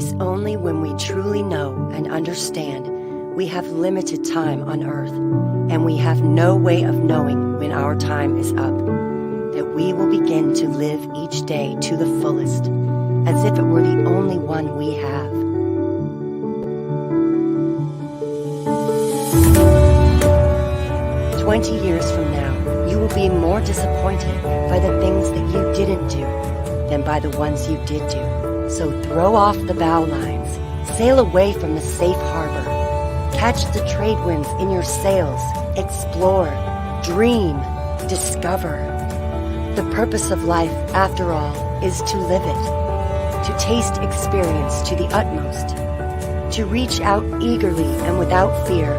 is only when we truly know and understand we have limited time on earth, and we have no way of knowing when our time is up, that we will begin to live each day to the fullest, as if it were the only one we have. "20 years from now, you will be more disappointed by the things that you didn't do than by the ones you did do. So throw off the bow lines, sail away from the safe harbor, catch the trade winds in your sails, explore, dream, discover. The purpose of life, after all, is to live it, to taste experience to the utmost, to reach out eagerly and without fear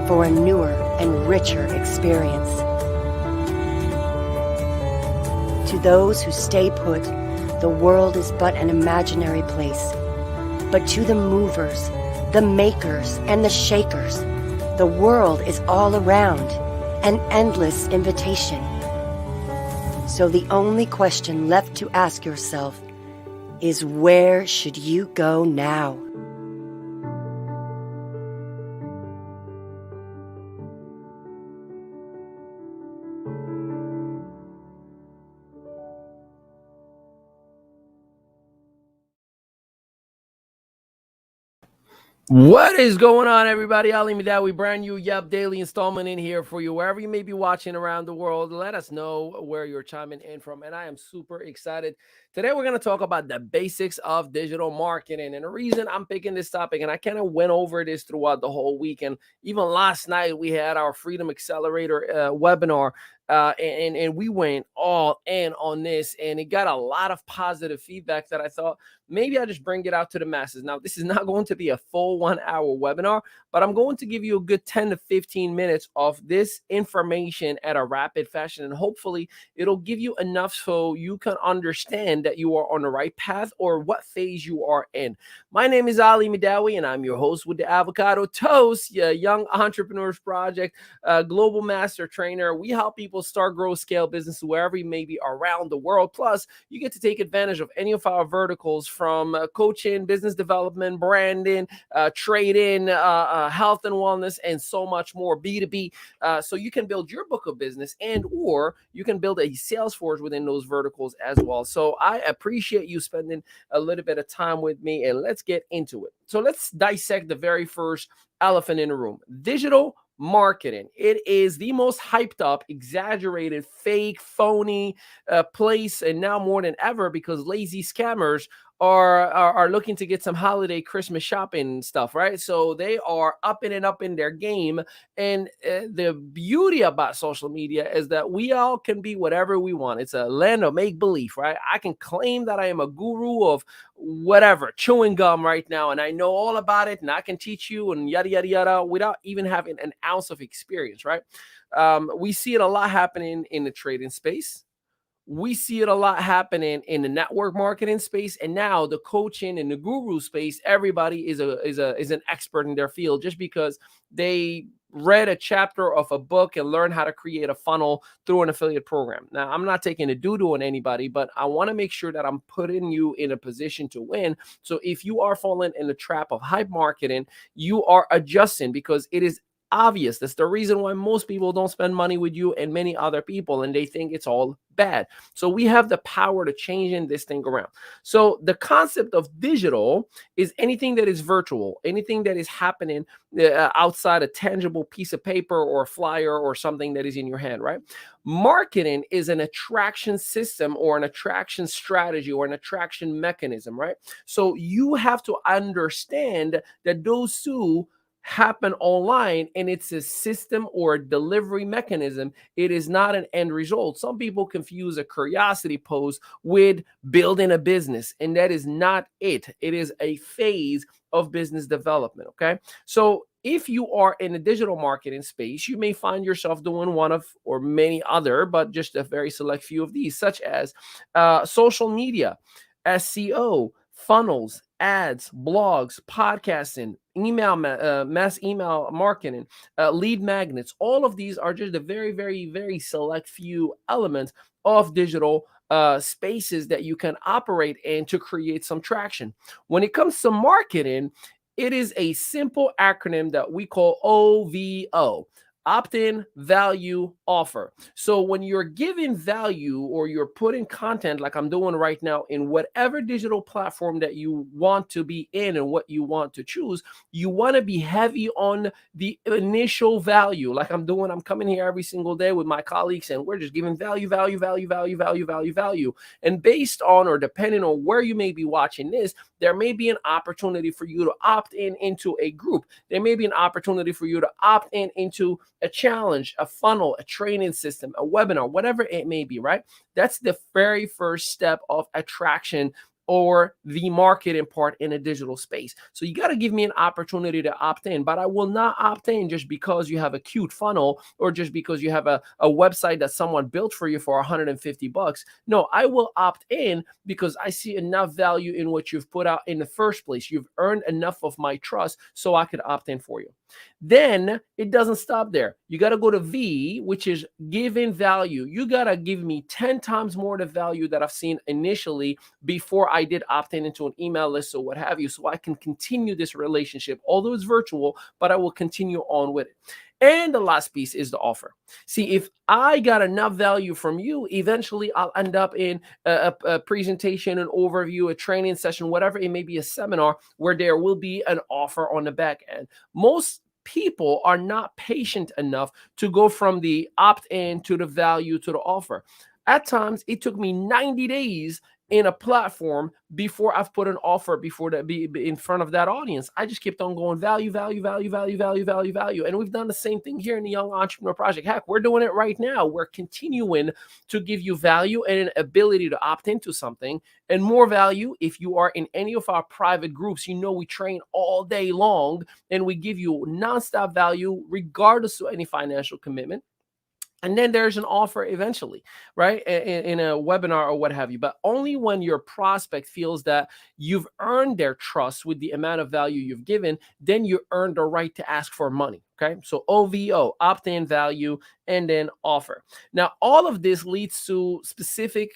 for a newer and richer experience. To those who stay put, the world is but an imaginary place. But to the movers, the makers, and the shakers, the world is all around, an endless invitation. So the only question left to ask yourself is, where should you go now?" What is going on, everybody? Ali Midawi, brand new Yup Daily installment in here for you. Wherever you may be watching around the world, let us know where you're chiming in from. And I am super excited. Today, we're going to talk about the basics of digital marketing. And the reason I'm picking this topic, and I kind of went over this throughout the whole week. And even last night, we had our Freedom Accelerator webinar. And we went all in on this, and it got a lot of positive feedback that I thought maybe I just bring it out to the masses. Now, this is not going to be a full 1 hour webinar, but I'm going to give you a good 10 to 15 minutes of this information at a rapid fashion. And hopefully it'll give you enough so you can understand that you are on the right path or what phase you are in. My name is Ali Midawi, and I'm your host with the Avocado Toast, Young Entrepreneurs Project, Global Master Trainer. We help people start, grow, scale business wherever you may be around the world. Plus, you get to take advantage of any of our verticals from coaching, business development, branding, trading, health and wellness, and so much more, B2B. So you can build your book of business, and or you can build a sales force within those verticals as well. So I appreciate you spending a little bit of time with me, and let's get into it. So let's dissect the very first elephant in the room: digital marketing. It is the most hyped up, exaggerated, fake, phony place, and now more than ever, because lazy scammers are looking to get some holiday Christmas shopping stuff, right? So they are upping and up in their game. And the beauty about social media is that we all can be whatever we want. It's a land of make believe, right? I can claim that I am a guru of whatever, chewing gum right now, and I know all about it, and I can teach you and yada yada yada without even having an ounce of experience, right? We see it a lot happening in the trading space. We see it a lot happening in the network marketing space, and now the coaching and the guru space. Everybody is an expert in their field just because they read a chapter of a book and learn how to create a funnel through an affiliate program. Now, I'm not taking a doo-doo on anybody, but I want to make sure that I'm putting you in a position to win. So if you are falling in the trap of hype marketing, you are adjusting, because it is obvious. That's the reason why most people don't spend money with you and many other people, and they think it's all bad. So we have the power to change this thing around. So the concept of digital is anything that is virtual, anything that is happening outside a tangible piece of paper or a flyer or something that is in your hand, right? Marketing is an attraction system or an attraction strategy or an attraction mechanism, right? So you have to understand that those two happen online, and it's a system or a delivery mechanism. It is not an end result. Some people confuse a curiosity post with building a business, and that is not it. It is a phase of business development. Okay. So if you are in the digital marketing space, you may find yourself doing one of or many other, but just a very select few of these, such as social media, SEO, funnels, ads, blogs, podcasting, mass email marketing, lead magnets. All of these are just the very, very, very select few elements of digital spaces that you can operate in to create some traction. When it comes to marketing, it is a simple acronym that we call OVO. Opt-in, value, offer. So when you're giving value or you're putting content like I'm doing right now in whatever digital platform that you want to be in and what you want to choose, you want to be heavy on the initial value. Like I'm doing, I'm coming here every single day with my colleagues and we're just giving value, value, value, value, value, value, value. And based on or depending on where you may be watching this, there may be an opportunity for you to opt in into a group. There may be an opportunity for you to opt in into a challenge, a funnel, a training system, a webinar, whatever it may be, right? That's the very first step of attraction or the marketing part in a digital space. So you got to give me an opportunity to opt in, but I will not opt in just because you have a cute funnel or just because you have a website that someone built for you for $150. No, I will opt in because I see enough value in what you've put out in the first place. You've earned enough of my trust so I could opt in for you. Then it doesn't stop there. You got to go to V, which is giving value. You got to give me 10 times more the value that I've seen initially before I did opt in into an email list or what have you, so I can continue this relationship, although it's virtual, but I will continue on with it. And the last piece is the offer. See, if I got enough value from you, eventually I'll end up in a presentation, an overview, a training session, whatever it may be, a seminar where there will be an offer on the back end. Most people are not patient enough to go from the opt-in to the value to the offer. At times, it took me 90 days in a platform before I've put an offer before that be in front of that audience. I just kept on going value, value, value, value, value, value, value. And we've done the same thing here in the Young Entrepreneur Project. Heck, we're doing it right now. We're continuing to give you value and an ability to opt into something and more value. If you are in any of our private groups, you know we train all day long and we give you nonstop value regardless of any financial commitment. And then there's an offer eventually, right? In a webinar or what have you. But only when your prospect feels that you've earned their trust with the amount of value you've given, then you earn the right to ask for money. Okay. So OVO, opt-in, value, and then offer. Now, all of this leads to specific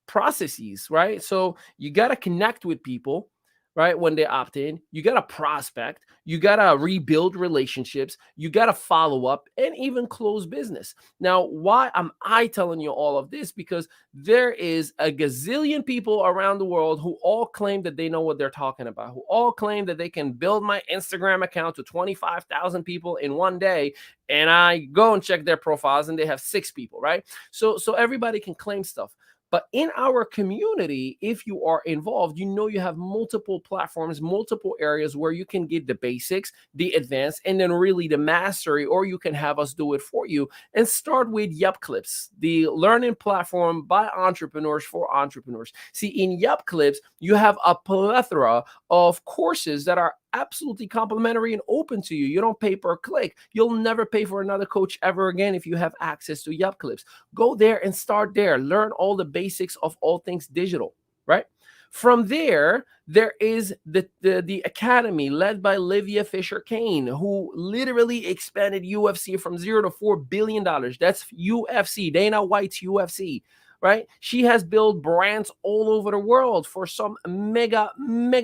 processes, right? So you got to connect with people, right? When they opt in, you got to prospect, you got to rebuild relationships, you got to follow up and even close business. Now, why am I telling you all of this? Because there is a gazillion people around the world who all claim that they know what they're talking about, who all claim that they can build my Instagram account to 25,000 people in one day. And I go and check their profiles and they have 6 people, right? So everybody can claim stuff. But in our community, if you are involved, you know you have multiple platforms, multiple areas where you can get the basics, the advanced, and then really the mastery, or you can have us do it for you. And start with Yup Clips, the learning platform by entrepreneurs for entrepreneurs. See, in Yup Clips, you have a plethora of courses that are absolutely complimentary and open to you. You don't pay per click. You'll never pay for another coach ever again if you have access to Yup Clips. Go there and start there. Learn all the basics of all things digital, right? From there, there is the academy led by Livia Fisher-Kane, who literally expanded UFC from $0 to $4 billion. That's UFC, Dana White's UFC. Right? She has built brands all over the world for some mega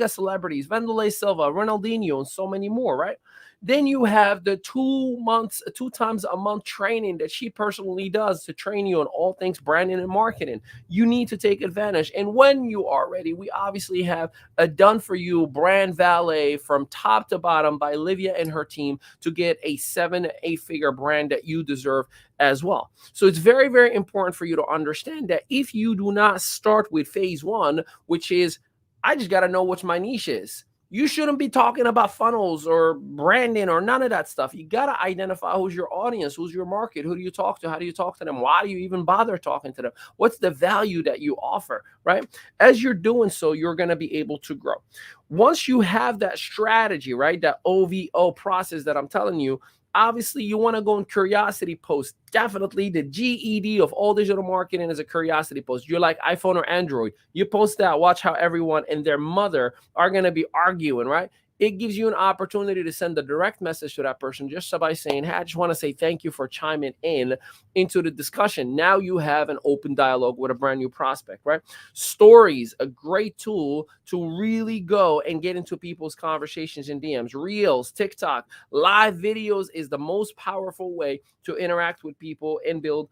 celebrities, Wanderlei Silva, Ronaldinho, and so many more, right? Then you have the 2 times a month training that she personally does to train you on all things branding and marketing. You need to take advantage. And when you are ready, we obviously have a done for you brand valet from top to bottom by Livia and her team to get a 7 to 8 figure brand that you deserve as well. So it's very, very important for you to understand that if you do not start with phase 1, which is, I just got to know what my niche is. You shouldn't be talking about funnels or branding or none of that stuff. You got to identify who's your audience, who's your market, who do you talk to, how do you talk to them, why do you even bother talking to them, what's the value that you offer, right? As you're doing so, you're going to be able to grow. Once you have that strategy, right, that OVO process that I'm telling you, Obviously, you want to go in curiosity posts. Definitely the GED of all digital marketing is a curiosity post. You're like iPhone or Android. You post that, watch how everyone and their mother are going to be arguing, right? It gives you an opportunity to send a direct message to that person just by saying, hey, I just want to say thank you for chiming in into the discussion. Now you have an open dialogue with a brand new prospect, right? Stories, a great tool to really go and get into people's conversations in DMs. Reels, TikTok, live videos is the most powerful way to interact with people and build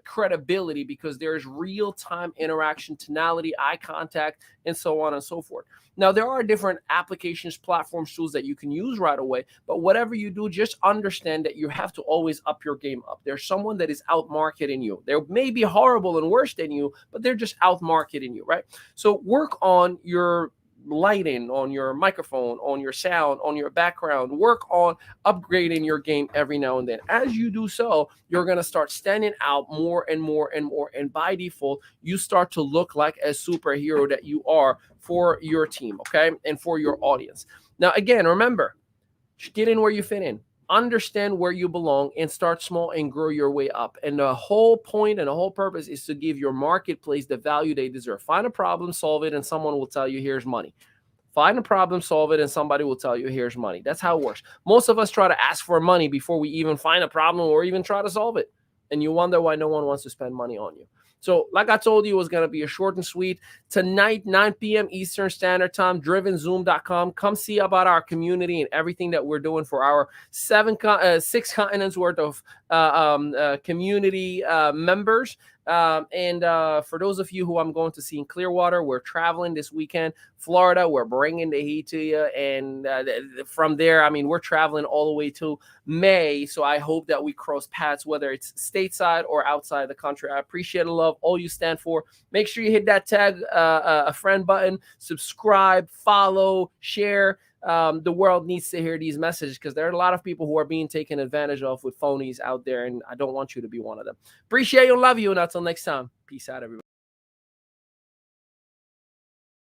credibility, because there's real-time interaction, tonality, eye contact, and so on and so forth. Now, there are different applications, platforms, tools that you can use right away, but whatever you do, just understand that you have to always up your game up. There's someone that is out marketing you. They may be horrible and worse than you, but they're just out marketing you, right? So work on your lighting, on your microphone, on your sound, on your background. Work on upgrading your game every now and then. As you do so, you're going to start standing out more and more and more. And by default, you start to look like a superhero that you are for your team, okay? And for your audience. Now, again, remember, get in where you fit in. Understand where you belong and start small and grow your way up. And the whole point and the whole purpose is to give your marketplace the value they deserve. Find a problem, solve it, and someone will tell you, here's money. Find a problem, solve it, and somebody will tell you, here's money. That's how it works. Most of us try to ask for money before we even find a problem or even try to solve it. And you wonder why no one wants to spend money on you. So like I told you, it was going to be a short and sweet. Tonight, 9 p.m. Eastern Standard Time, drivenzoom.com. Come see about our community and everything that we're doing for our 6 continents worth of community members. And for those of you who I'm going to see in Clearwater, we're traveling this weekend. Florida, we're bringing the heat to you. And from there, I mean, we're traveling all the way to May. So I hope that we cross paths, whether it's stateside or outside the country. I appreciate and love all you stand for. Make sure you hit that tag a friend button, subscribe, follow, share. The world needs to hear these messages, because there are a lot of people who are being taken advantage of with phonies out there, and I don't want you to be one of them. Appreciate you and love you, and until next time, peace out, everybody.